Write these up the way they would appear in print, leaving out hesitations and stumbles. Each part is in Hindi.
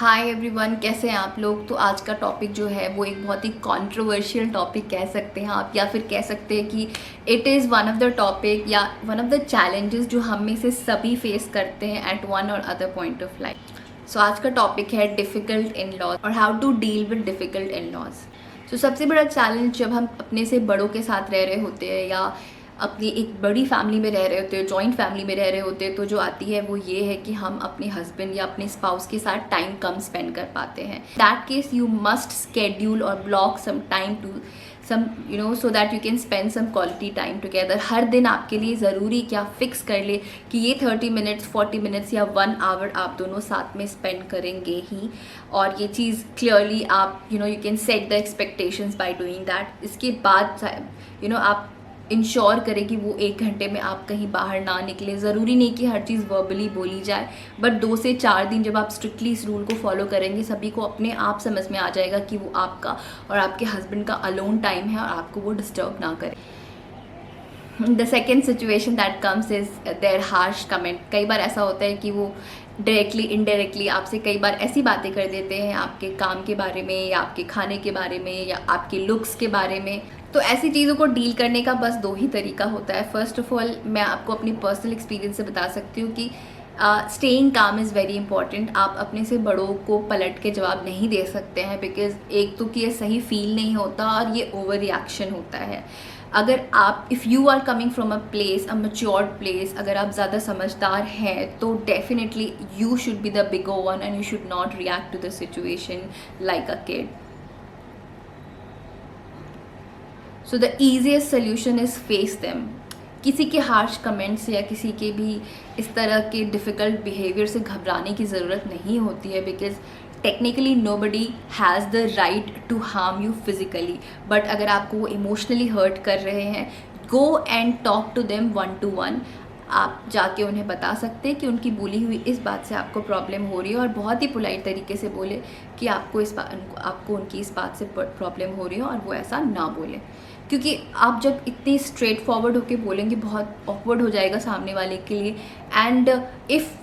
हाय एवरीवन, कैसे हैं आप लोग। तो आज का टॉपिक जो है वो एक बहुत ही कंट्रोवर्शियल टॉपिक कह सकते हैं आप, या फिर कह सकते हैं कि it is one of the topic या वन ऑफ द चैलेंजेस जो हम में से सभी फेस करते हैं at one or other point of life. So आज का टॉपिक है डिफ़िकल्ट इन लॉज और how to deal with difficult in laws. तो सबसे बड़ा चैलेंज जब हम अपने से बड़ों के साथ रह रहे होते हैं या अपनी एक बड़ी फैमिली में रह रहे होते हैं, जॉइंट फैमिली में रह रहे होते हैं, तो जो आती है वो ये है कि हम अपने हस्बैंड या अपने स्पाउस के साथ टाइम कम स्पेंड कर पाते हैं। That case you must schedule और block some time too so that you can spend some quality time together. हर दिन आपके लिए ज़रूरी क्या फिक्स कर ले कि ये 30 मिनट्स 40 मिनट्स या 1 आवर आप दोनों साथ में स्पेंड करेंगे ही। और ये चीज़ क्लियरली आप you can set the expectations by doing that. इसके बाद आप इंश्योर करें कि वो 1 घंटे में आप कहीं बाहर ना निकले। ज़रूरी नहीं कि हर चीज़ वर्बली बोली जाए, बट 2 से 4 दिन जब आप स्ट्रिक्टली इस रूल को फॉलो करेंगे, सभी को अपने आप समझ में आ जाएगा कि वो आपका और आपके हस्बैंड का अलोन टाइम है और आपको वो डिस्टर्ब ना करे। The second situation that comes is there harsh comment. कई बार ऐसा होता है कि वो डायरेक्टली इनडायरेक्टली आपसे कई बार ऐसी बातें कर देते हैं आपके काम के बारे में या आपके खाने के बारे में या आपके लुक्स के बारे में। तो ऐसी चीज़ों को डील करने का बस 2 ही तरीका होता है। फर्स्ट ऑफ ऑल मैं आपको अपनी पर्सनल एक्सपीरियंस से बता सकती हूँ कि स्टेइंग काम इज़ वेरी इंपॉर्टेंट। आप अपने से बड़ों को पलट के जवाब नहीं दे सकते हैं, बिकॉज एक तो कि ये सही फील नहीं होता और ये ओवर रिएक्शन होता है। अगर आप if you are coming from a place, a matured place, अगर आप ज़्यादा समझदार हैं तो definitely you should be the bigger one and you should not react to the situation like a kid. So the easiest solution is face them. किसी के हार्श कमेंट्स या किसी के भी इस तरह के डिफ़िकल्ट बिहेवियर से घबराने की ज़रूरत नहीं होती है, because technically nobody has the right to harm you physically. But अगर आपको वो इमोशनली हर्ट कर रहे हैं, go and talk to them 1 to 1। आप जाके उन्हें बता सकते हैं कि उनकी बोली हुई इस बात से आपको प्रॉब्लम हो रही है, और बहुत ही पोलाइट तरीके से बोले कि आपको उनकी इस बात से प्रॉब्लम हो रही है और वो ऐसा ना बोले। क्योंकि आप जब इतनी स्ट्रेट फॉरवर्ड होके बोलेंगे बहुत ऑकवर्ड हो जाएगा सामने वाले के लिए। And if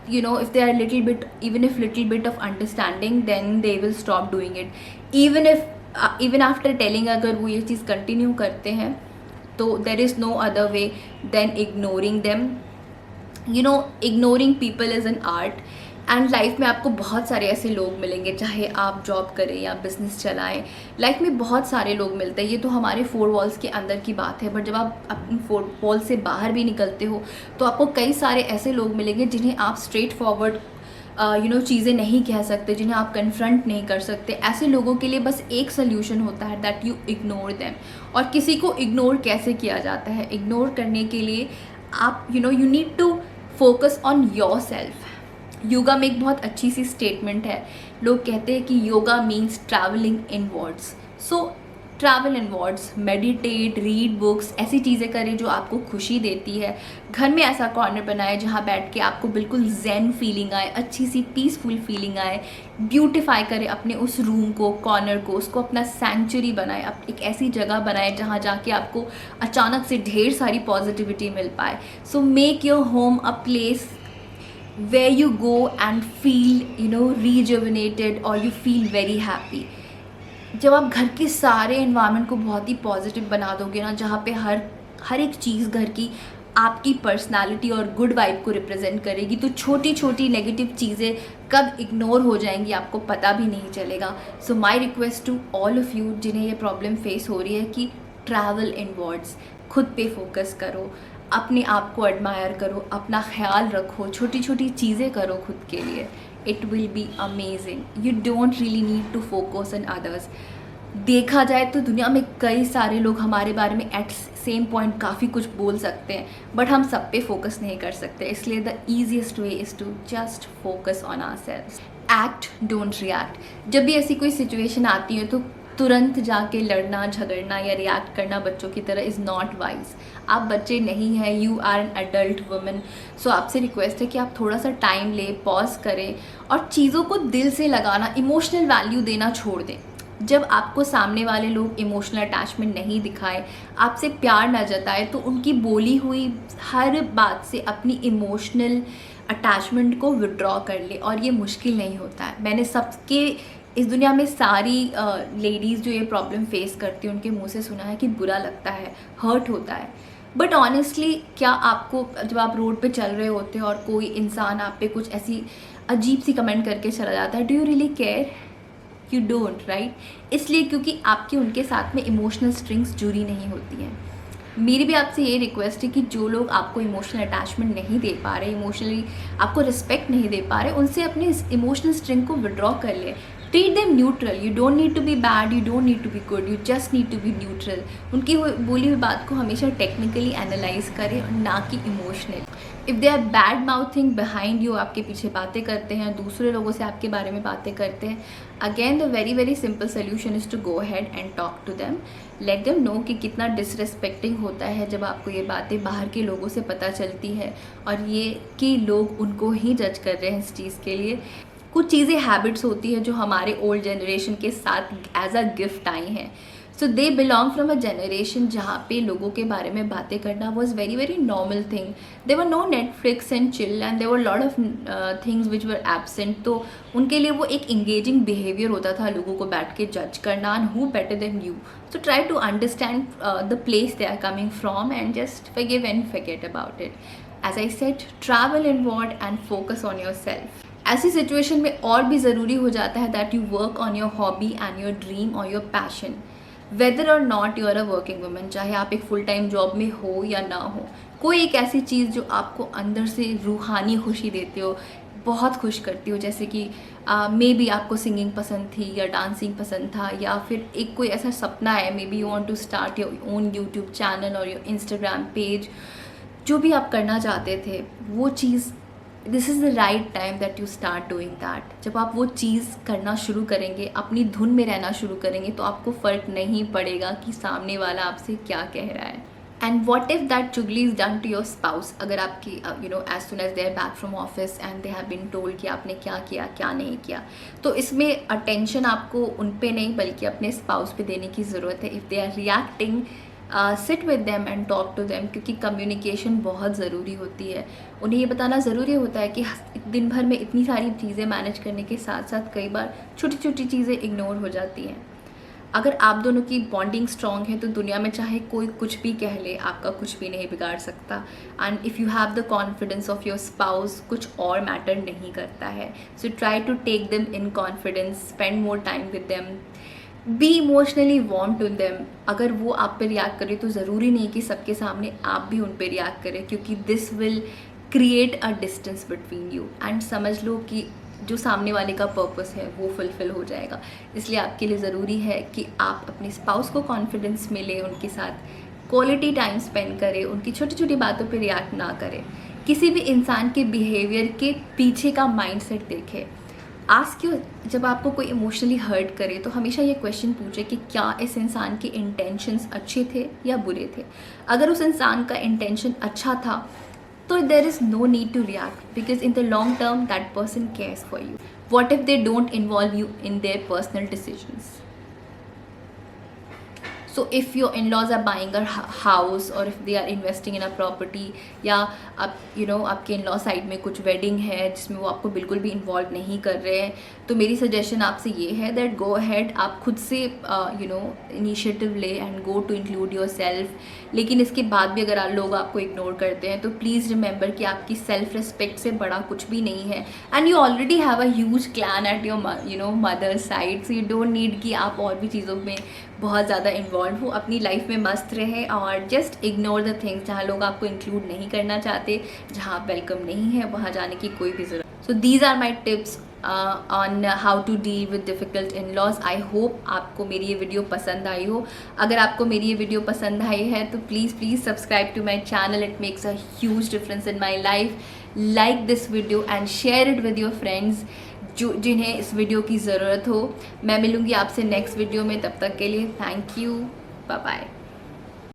they are little bit of understanding, then they will stop doing it. Even after telling, अगर वो ये चीज़ कंटिन्यू करते हैं तो there is no other way than ignoring them. Ignoring people is an art. And life में आपको बहुत सारे ऐसे लोग मिलेंगे, चाहे आप जॉब करें या बिजनेस चलाएं। लाइफ में बहुत सारे लोग मिलते हैं। ये तो हमारे 4 वॉल्स के अंदर की बात है, बट जब आप अपनी 4 वॉल से बाहर भी निकलते हो तो आपको कई सारे ऐसे लोग मिलेंगे जिन्हें आप स्ट्रेट फॉरवर्ड चीज़ें नहीं कह सकते, जिन्हें आप कन्फ्रंट नहीं कर सकते। ऐसे लोगों के लिए बस एक सोल्यूशन होता है, दैट यू इग्नोर देम। और किसी को इग्नोर कैसे किया जाता है? इग्नोर करने के लिए आप you need to focus on yourself. Yoga में एक बहुत अच्छी सी स्टेटमेंट है। लोग कहते हैं कि yoga means travelling inwards. So travel inwards, meditate, read books, ऐसी चीज़ें करें जो आपको खुशी देती है। घर में ऐसा कॉर्नर बनाए जहाँ बैठ के आपको बिल्कुल ज़ेन फीलिंग आए, अच्छी सी पीसफुल फीलिंग आए। ब्यूटिफाई करें अपने उस रूम को, कॉर्नर को, उसको अपना सेंचुरी बनाए। आप एक ऐसी जगह बनाए जहाँ जाके आपको अचानक से ढेर सारी पॉजिटिविटी मिल पाए। So make your home a place where you go and feel rejuvenated or you feel very happy. जब आप घर के सारे एनवायरनमेंट को बहुत ही पॉजिटिव बना दोगे ना, जहाँ पे हर एक चीज़ घर की आपकी पर्सनालिटी और गुड वाइब को रिप्रेजेंट करेगी, तो छोटी छोटी नेगेटिव चीज़ें कब इग्नोर हो जाएंगी आपको पता भी नहीं चलेगा। So my request to all of you जिन्हें ये प्रॉब्लम फेस हो रही है कि ट्रैवल इनवर्ड्स, खुद पे फोकस करो, अपने आप को एडमायर करो, अपना ख्याल रखो, छोटी छोटी चीज़ें करो खुद के लिए। It will be amazing. You don't really need to focus on others. देखा जाए तो दुनिया में कई सारे लोग हमारे बारे में एट सेम पॉइंट काफ़ी कुछ बोल सकते हैं, बट हम सब पे फोकस नहीं कर सकते। इसलिए the easiest way is to just focus on ourselves. Act, don't react. जब भी ऐसी कोई सिचुएशन आती है तो तुरंत जाके लड़ना, झगड़ना या रिएक्ट करना बच्चों की तरह इज़ नॉट वाइज। आप बच्चे नहीं हैं, you are an adult women. So आपसे रिक्वेस्ट है कि आप थोड़ा सा टाइम लें, पॉज करें और चीज़ों को दिल से लगाना, इमोशनल वैल्यू देना छोड़ दें। जब आपको सामने वाले लोग इमोशनल अटैचमेंट नहीं दिखाए, आपसे प्यार ना जताए, तो उनकी बोली हुई हर बात से अपनी इमोशनल अटैचमेंट को विड्रॉ कर ले, और ये मुश्किल नहीं होता है। मैंने सबके इस दुनिया में सारी लेडीज़ जो ये प्रॉब्लम फेस करती हैं उनके मुंह से सुना है कि बुरा लगता है, हर्ट होता है। बट ऑनेस्टली क्या आपको, जब आप रोड पे चल रहे होते हो और कोई इंसान आप पे कुछ ऐसी अजीब सी कमेंट करके चला जाता है, do you really care? You don't, right? इसलिए क्योंकि आपकी उनके साथ में इमोशनल स्ट्रिंग्स जुड़ी नहीं होती हैं। मेरी भी आपसे ये रिक्वेस्ट है कि जो लोग आपको इमोशनल अटैचमेंट नहीं दे पा रहे, इमोशनली आपको रिस्पेक्ट नहीं दे पा रहे, उनसे अपने इमोशनल स्ट्रिंग को विड्रॉ कर ले। Treat them neutral. You don't need to be bad, you don't need to be good, you just need to be neutral. उनकी बोली हुई बात को हमेशा टेक्निकली एनालाइज करें और ना कि emotional. If they are bad mouthing behind you, आपके पीछे बातें करते हैं, दूसरे लोगों से आपके बारे में बातें करते हैं, again the very very simple solution is to go ahead and talk to them. Let them know कि कितना डिसरिस्पेक्टिंग होता है जब आपको ये बातें बाहर के लोगों से पता चलती है और ये कि लोग उनको ही जज कर रहे हैं इस चीज़ के लिए। कुछ चीज़ें हैबिट्स होती है जो हमारे ओल्ड जनरेशन के साथ एज अ गिफ्ट आई हैं। So they belong from a generation जहाँ पे लोगों के बारे में बातें करना was very very normal thing. There was no Netflix and chill and there was lot of things which were absent. तो उनके लिए वो एक इंगेजिंग बिहेवियर होता था, लोगों को बैठ के जज करना, and who better than you. So try to understand the place they are coming from and just forgive and forget about it. As I said, travel inward and focus on yourself. ऐसी सिचुएशन में और भी ज़रूरी हो जाता है that you work on your hobby and your dream और your passion, whether or not you are a working woman. चाहे आप एक फुल टाइम जॉब में हो या ना हो, कोई एक ऐसी चीज़ जो आपको अंदर से रूहानी खुशी देती हो, बहुत खुश करती हो, जैसे कि मे बी आपको सिंगिंग पसंद थी या डांसिंग पसंद था, या फिर एक कोई ऐसा सपना है, maybe you want to start your own YouTube channel और योर इंस्टाग्राम पेज, जो भी आप करना चाहते थे वो चीज़, this is the right time that you start doing that. जब आप वो चीज़ करना शुरू करेंगे, अपनी धुन में रहना शुरू करेंगे, तो आपको फ़र्क नहीं पड़ेगा कि सामने वाला आपसे क्या कह रहा है। एंड वॉट इफ़ दैट चुगली is done to your spouse? अगर आपकी as soon as they are back from office and they have been told कि आपने क्या किया क्या नहीं किया, तो इसमें अटेंशन आपको उन पे नहीं बल्कि अपने स्पाउस पे देने की ज़रूरत है। If they are reacting, sit with them and talk to them, क्योंकि कम्युनिकेशन बहुत ज़रूरी होती है। उन्हें ये बताना ज़रूरी होता है कि दिन भर में इतनी सारी चीज़ें मैनेज करने के साथ साथ कई बार छोटी छोटी चीज़ें इग्नोर हो जाती हैं। अगर आप दोनों की बॉन्डिंग स्ट्रॉन्ग है तो दुनिया में चाहे कोई कुछ भी कह ले, आपका कुछ भी नहीं बिगाड़ सकता। And if you have the confidence of your spouse, कुछ और मैटर नहीं करता है। So try to take them in confidence, spend more time with them, be emotionally warm to them. अगर वो आप पे रिएक्ट करे तो ज़रूरी नहीं कि सबके सामने आप भी उन पे रिएक्ट करें, क्योंकि this will create a distance between you. And समझ लो कि जो सामने वाले का पर्पस है वो फुलफिल हो जाएगा। इसलिए आपके लिए ज़रूरी है कि आप अपने स्पाउस को कॉन्फिडेंस मिले, उनके साथ क्वालिटी टाइम स्पेंड करें, उनकी छोटी छोटी बातों पे रिएक्ट ना करें, किसी भी इंसान के बिहेवियर के पीछे का माइंडसेट देखें। आस्क यू, जब आपको कोई इमोशनली हर्ट करे तो हमेशा ये क्वेश्चन पूछे कि क्या इस इंसान के इंटेंशंस अच्छे थे या बुरे थे। अगर उस इंसान का इंटेंशन अच्छा था तो there is no need to react, because in the long term that person cares for you. What if they don't involve you in their personal decisions? So if your in-laws are buying a house or if they are investing in a property, या आप आपके in-law साइड में कुछ wedding है जिसमें वो आपको बिल्कुल भी इन्वॉल्व नहीं कर रहे हैं, तो मेरी सजेशन आपसे ये है दैट गो अहेड, आप खुद से इनिशिएटिव ले and go to include yourself. लेकिन इसके बाद भी अगर लोग आपको इग्नोर करते हैं तो प्लीज़ रिमेंबर कि आपकी सेल्फ रिस्पेक्ट से बड़ा कुछ भी नहीं है। And you already have a huge clan at your mother's side, so you don't need कि आप और भी चीज़ों में बहुत ज़्यादा इन्वॉल्व हो। अपनी लाइफ में मस्त रहे और जस्ट इग्नोर द थिंग्स जहाँ लोग आपको इंक्लूड नहीं करना चाहते, जहाँ आप वेलकम नहीं है, वहाँ जाने की कोई भी ज़रूरत। So these are my tips on how to deal with difficult in laws. I hope आपको मेरी ये वीडियो पसंद आई हो। अगर आपको मेरी ये वीडियो पसंद आई है तो please subscribe to my channel, it makes a huge difference in my life. Like this video and share it with your friends जिन्हें इस वीडियो की ज़रूरत हो। मैं मिलूँगी आपसे नेक्स्ट वीडियो में, तब तक के लिए थैंक यू, बाय बाय।